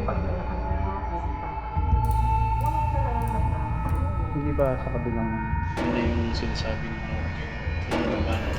yung paglalakad nila is parang yung talagang nagmamahal. Hindi ba sa kabilang... Ano yung sinasabi mo? Labanan.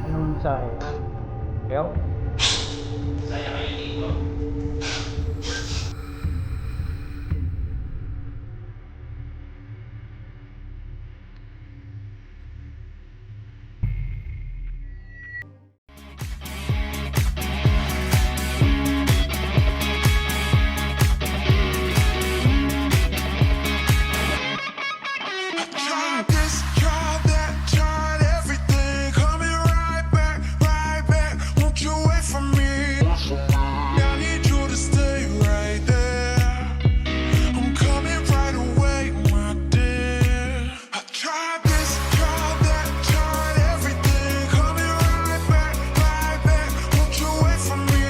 Anong mensahe? Help? Tried this, tried that, tried everything. Coming right back. Won't you wait for me? I need you to stay right there. I'm coming right away, my dear. I tried this, tried that, tried everything. Coming right back. Won't you wait for me?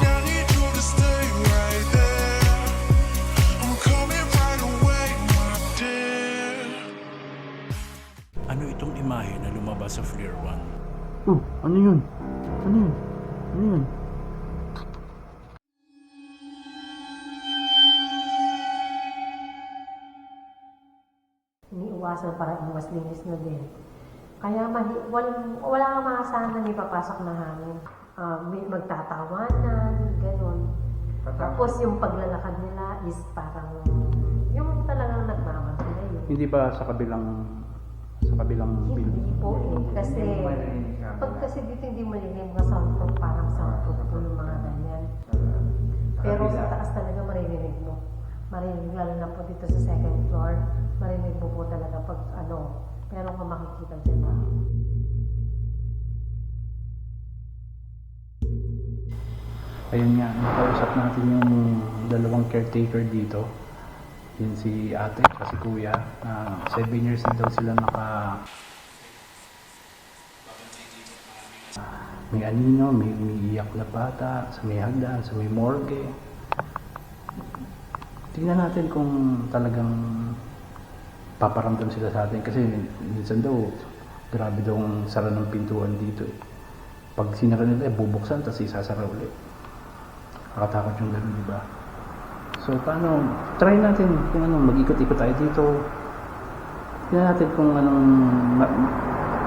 I need you to stay right there. I'm coming right away, my dear. Ano itong imahe na lumabas sa Fleer 1? Oh, ano yun? Ano yun? Ano yun? Iniiwasan para mas linis na din. Kaya wala kang maasahan na may papasok na hangin. May magtatawanan, gano'n. Tapos yung paglalakad nila is parang yung talagang nagmamadali yun. Hindi ba sa kabilang Hindi building? po eh. Kasi pag kasi dito hindi malilim mga soundproof, parang soundproof po yung mga ganyan. Pero sa taas talaga maririnig mo. Marinig lalo na po dito sa second floor. Marinig mo po talaga pag meron kang makikita dyan. Ayun nga, nakausap natin yung dalawang caretaker dito. Yun si ate at si kuya. 7 years na daw sila may anino, may umiiyak na bata, sa may hagdan, sa may morgue. Tingnan natin kung talagang paparamdam sila sa atin. Kasi minsan daw, grabe daw ang sara ng pintuan dito eh. Pag sinara nila, bubuksan, tapos isasara ulit. Nakatakot yung gano'n, di ba? So, paano? Try natin kung mag-ikot-ikot tayo dito. Tingnan natin kung anong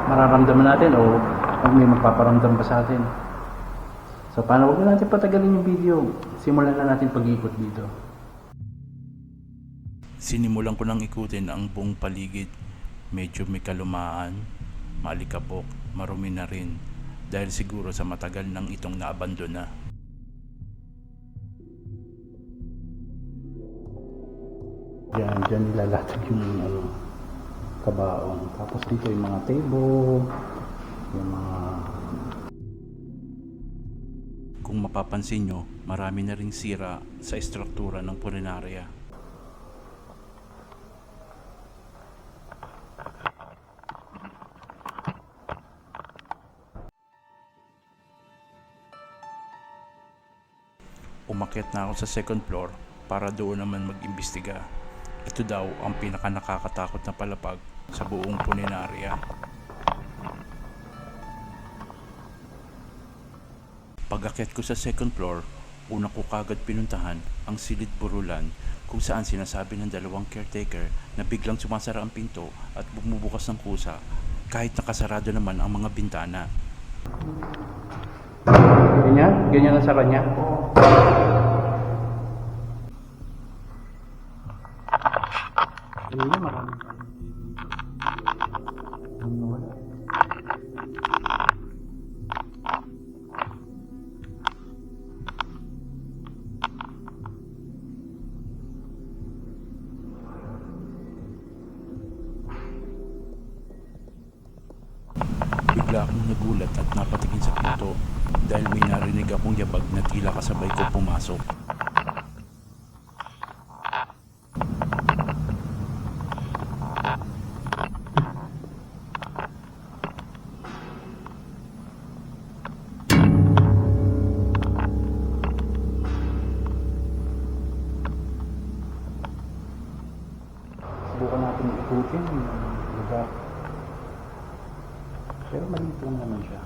mararamdaman natin o kung may magpaparamdam ba sa atin. So, paano? Huwag na natin patagalin yung video. Simulan na natin pag-ikot dito. Sinimulan ko nang ikutin ang buong paligid. Medyo may kalumaan, maalikabok, marumi na rin. Dahil siguro sa matagal nang itong naabandona. Diyan nilalatag yung kabaong. Tapos dito yung mga table, yung mga... Kung mapapansin nyo, marami na ring sira sa estruktura ng punerarya. Umakyat na ako sa second floor para doon naman mag-imbestiga. Ito daw ang pinaka-nakakatakot na palapag sa buong punerarya. Pag-akyat ko sa second floor, una ko kagad pinuntahan ang silid burulan kung saan sinasabi ng dalawang caretaker na biglang sumasara ang pinto at bumubukas ng kusa kahit nakasarado naman ang mga bintana. Ganyan? Ganyan ang sara niya? Ayun, maraming wala. Bigla akong nagulat at napatingin sa pinto dahil may narinig akong yabag na tila kasabay ko pumasok. Subukan natin ikutin yung lugar. Pero maliit lang naman siya.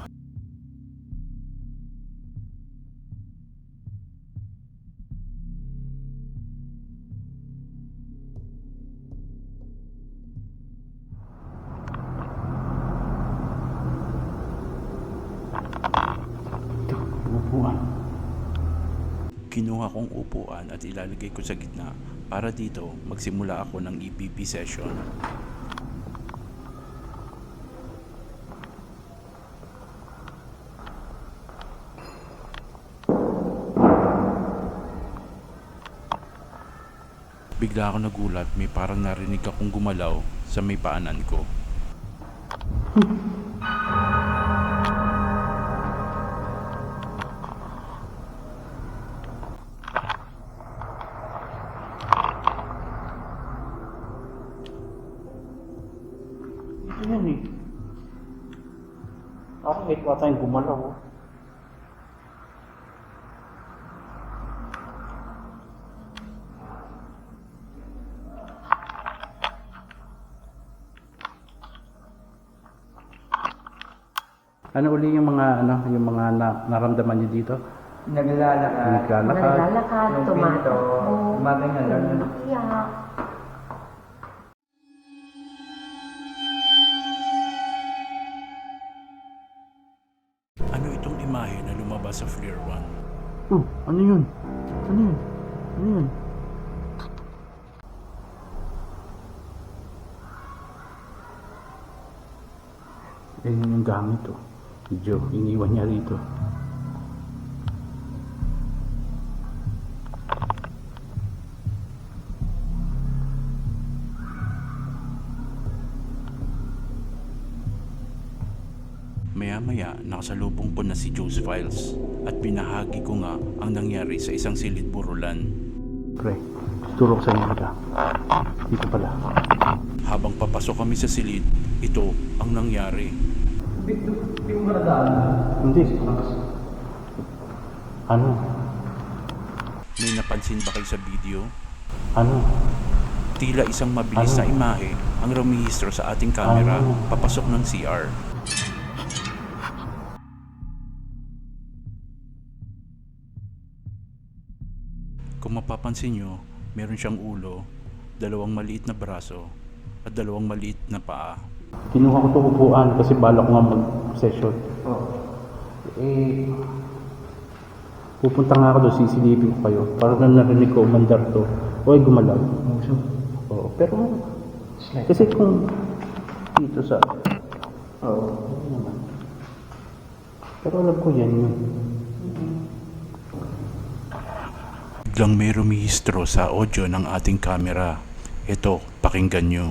Ito, upuan. Kinuha kong upuan at ilalagay ko sa gitna para dito magsimula ako ng EPP session. Bigla ako nagulat, may parang narinig akong gumalaw sa may paanan ko. Ito yan eh. Parang may kwata yung gumalaw. Oh. Ano uli yung mga naramdaman niyo dito? Naglalakad. Naglalakad, Yung pinto, tumatakbo, gumaganyan lang. umiiyak. Ano itong imahe na lumabas sa Flare 1? Oh, ano yun? Ano yun? Ano yun? Yan yung gamit oh. Medyo iniwan niya rito. Maya-maya, nakasalubong ko na si Joe's Files at binahagi ko nga ang nangyari sa isang silid burulan. Pre, turo ko sa inyo ka. Dito pala. Habang papasok kami sa silid, ito ang nangyari. Hindi. Ano? May napansin ba kayo sa video? Ano? Tila isang mabilis na imahe ang rumihistro sa ating camera papasok ng CR. Kung mapapansin nyo, meron siyang ulo, dalawang maliit na braso, at dalawang maliit na paa. Kinuha ko to upuan kasi balak ko nga mag-session. Oh. Eh, pupunta nga ako doon, sisilipin ko kayo. Para na narinig ko umandar to. O ay gumalaw. Oo, pero kasi kung dito sa... Oo, ano naman. Pero alam ko yan yun. Biglang may rumihistro sa audio ng ating camera. Ito, pakinggan nyo.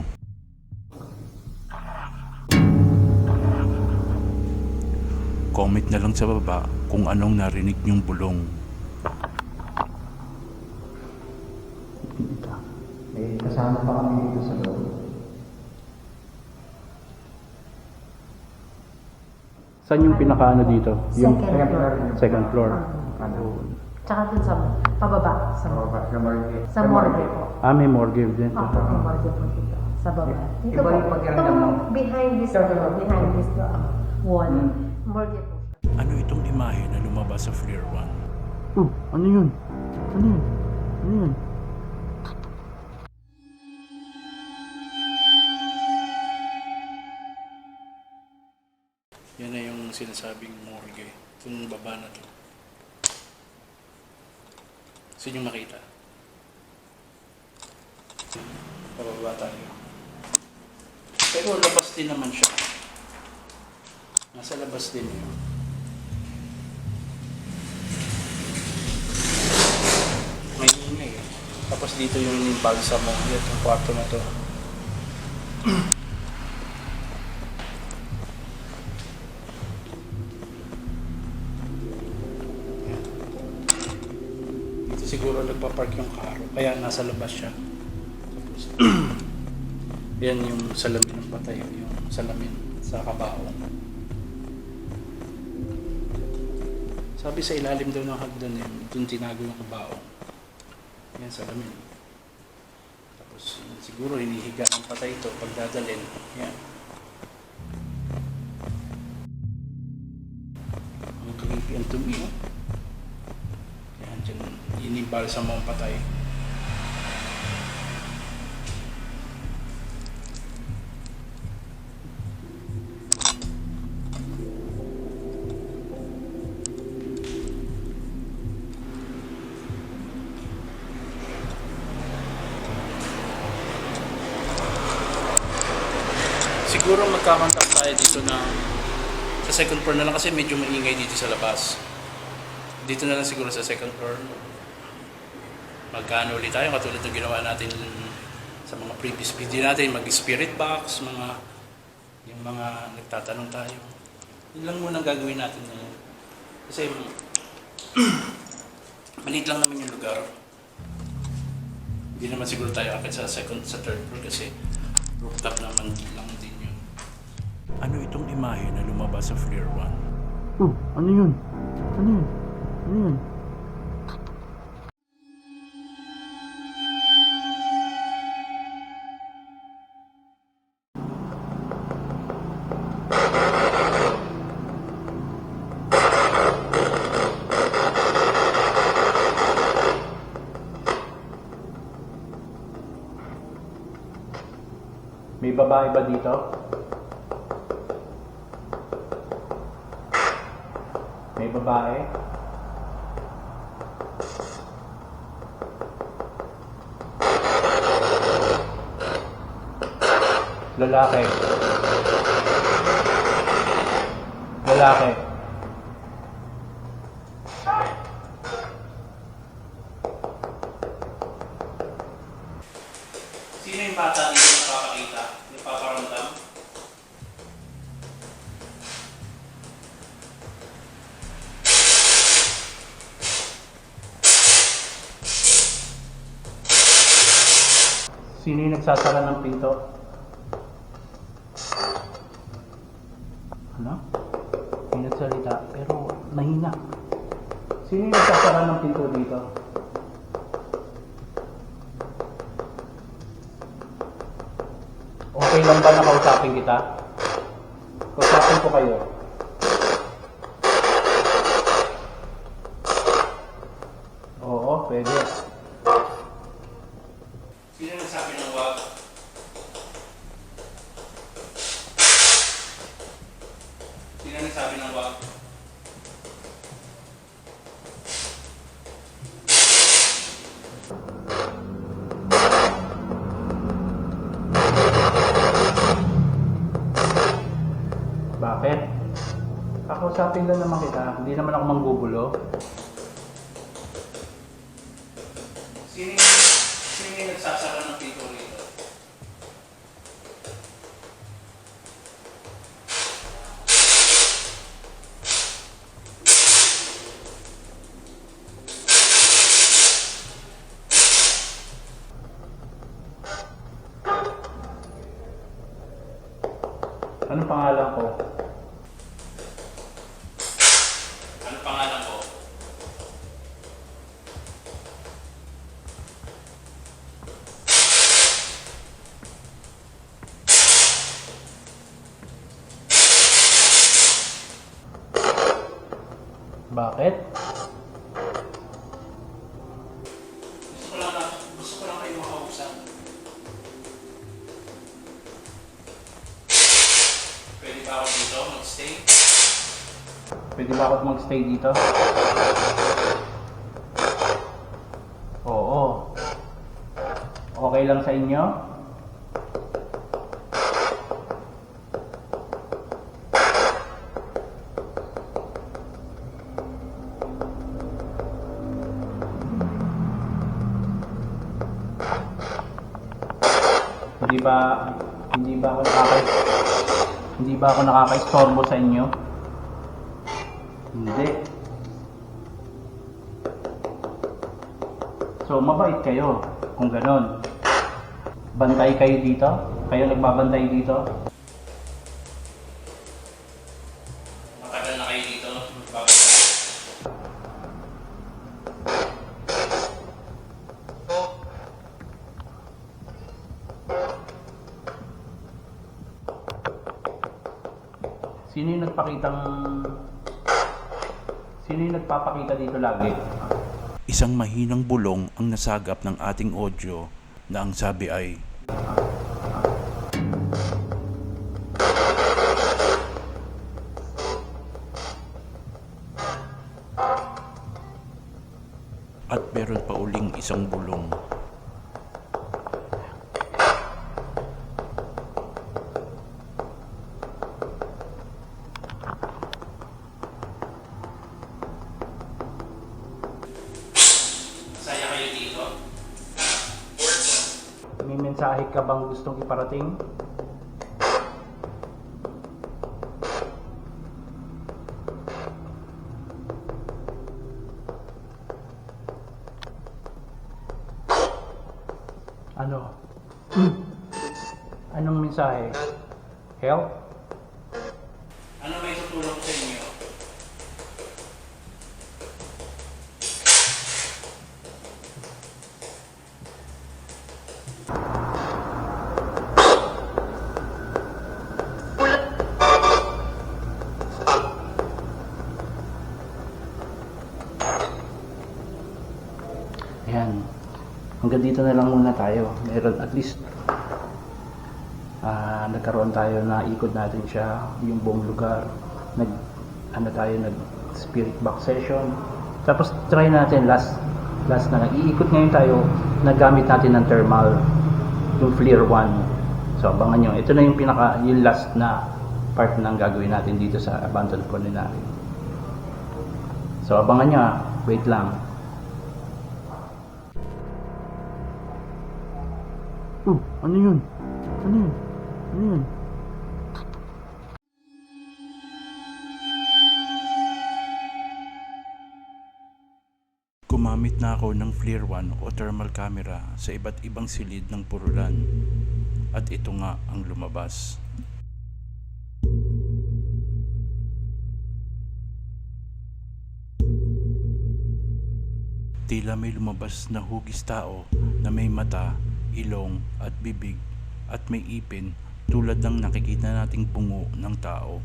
Comment na lang sa baba kung anong narinig nyong bulong. May kasama pa kami dito sa loob. Saan yung pinakaano dito? Yung Second floor. second floor. Ano? Tsaka dun sa pababa. Sa, Sa morgue. sa morgue po. Ah, may morgue din. Opo, may morgue po dito. Sa baba. Dito Iba po. yung pakiramdam mo. Itong behind this wall. Morgue po. Ano itong imahe na lumabas sa Flare 1? Oh, ano yun? Ano yun? Ano yun? Yan na yung sinasabing morgue. Itong baba na to. Saan yung makita? Pababa tayo. Pero labas din naman siya. Nasa labas din yun. May ingay eh. Tapos dito yung balsa mo. Yan yung kwarto na to. Yan. Dito siguro nagpa-park yung karo. Kaya nasa labas siya. Tapos, yan yung salamin ng patay. Yung salamin sa kabaong. Sabi sa ilalim daw ng hagdan eh, doon tinago yung kabaong. Yan, salamin. Tapos Tapos siguro hinihiga ng patay ito pag dadalhin. Yan. Ang creepy ang tumi. Oh. Yan, dyan inibal sa mga patay. Siguro magkakontak tayo dito na sa second floor na lang kasi medyo maingay dito sa labas. Dito na lang siguro sa second floor. Magkano ulit tayo katulad ng ginawa natin sa mga previous video natin, mag-spirit box, yung mga nagtatanong tayo. Yun lang muna gagawin natin ngayon. Kasi maliit lang naman yung lugar. Hindi naman siguro tayo akit sa third floor kasi rooftop naman lang din yun. Ano itong imahe na lumabas sa Flare 1? Oh, ano yun? Ano yun? Ano yun? May babae ba dito? May babae? Lalaki? Lalaki? Sino yung bata dito napapakita? Napaparamdam? Sino yung nagsasara ng pinto? Ano? May nagsalita pero mahina. Sino yung nagsasara ng pinto dito? Okay lang ba na kausapin kita? Kausapin ko kayo. Oo, pwede. Sino nagsabi ng wag? Sino nagsabi ng wag? Bakit? Kakausapin lang naman kita. Hindi naman ako manggugulo. Sino yung nagsasara ng pinto rito? Anong pangalan ko? Anong pangalan ko? Bakit? Gusto ko lang kayo makausap. Pwede ba ako dito mag-stay? Pwede ba ako mag-stay dito? Oo. Okay lang sa inyo? Hindi ba ako nakaka-istorbo sa inyo? Hindi. So, mabait kayo kung ganon. Bantay kayo dito? Kayo nagbabantay dito? Matagal na kayo dito? Nagbabantay? Sino yung nagpapakita dito lagi? Isang mahinang bulong ang nasagap ng ating audio na ang sabi ay, at meron pa uling isang bulong. May mensahe ka bang gustong iparating? Ano? Anong mensahe? Help? Ano may tutulong sa inyo? Ayan. Hanggang dito na lang muna tayo. Meron at least nagkaroon tayo na ikot natin siya, yung buong lugar. Nag spirit box session. Tapos try natin last na iikot ngayon tayo, nagamit natin ng thermal, yung FLIR 1. So abangan nyo. Ito na yung last na part ng gagawin natin dito sa abandoned culinary. So abangan nyo. Wait lang. Ano yun? Ano yun? Ano yun? Gumamit na ako ng FLIR 1 o thermal camera sa iba't ibang silid ng Purulan. At ito nga ang lumabas. Tila may lumabas na hugis tao na may mata, ilong at bibig at may ipin tulad ng nakikita nating bungo ng tao.